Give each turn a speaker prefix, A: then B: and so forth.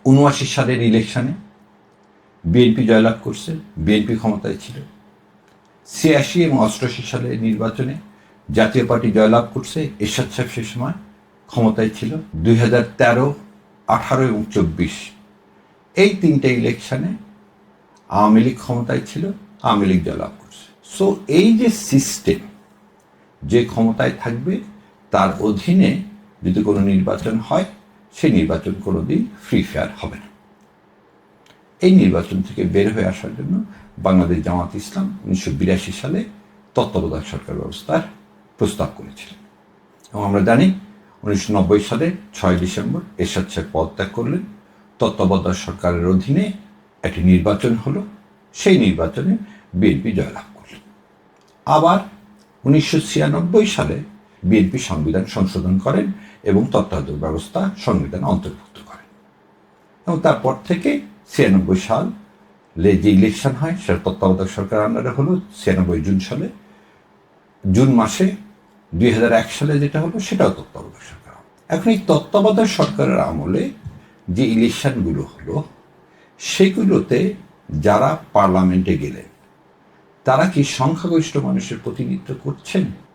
A: 79 সালের ইলেকশনে বিএনপি জয়লাভ করছে, বিএনপি ক্ষমতায় ছিল। 86 এবং 88 সালের নির্বাচনে জাতীয় পার্টি জয়লাভ করছে, এরশাদ সাহেব সে সময় ক্ষমতায় ছিল। 2013, 18 এবং 24 এই তিনটে ইলেকশনে আওয়ামী লীগ ক্ষমতায় ছিল, আওয়ামী লীগ জয়লাভ করছে। সো এই যে সিস্টেম, যে ক্ষমতায় থাকবে তার অধীনে যদি কোনো নির্বাচন হয়, সেই নির্বাচন কোনোদিন ফ্রি ফেয়ার হবে না। এই নির্বাচন থেকে বের হয়ে আসার জন্য বাংলাদেশ জামাত ইসলাম 1982 সালে তত্ত্বাবধায়ক সরকার ব্যবস্থার প্রস্তাব করেছিলেন। এবং আমরা জানি 1990 সালে 6 ডিসেম্বর এরশাদ সাহেব পদত্যাগ করলেন। তত্ত্বাবধায়ক সরকারের অধীনে একটি নির্বাচন হলো, সেই নির্বাচনে বিএনপি জয়লাভ করলেন। আবার 1996 সালে বিএনপি সংবিধান সংশোধন করেন এবং তত্ত্বাবধায়ক ব্যবস্থা সংবিধানে অন্তর্ভুক্ত করেন। এবং তারপর থেকে 96 সালে যে ইলেকশন হয় সেটা তত্ত্বাবধায়ক সরকার আন্ডারে হলো। 96 জুন সালে, জুন মাসে 2001 সালে যেটা হলো সেটাও তত্ত্বাবধায়ক সরকার। এখন এই তত্ত্বাবধায়ক সরকারের আমলে যে ইলেকশনগুলো হলো, সেগুলোতে যারা পার্লামেন্টে গেলেন তারা কি সংখ্যাগরিষ্ঠ মানুষের প্রতিনিধিত্ব করছেন?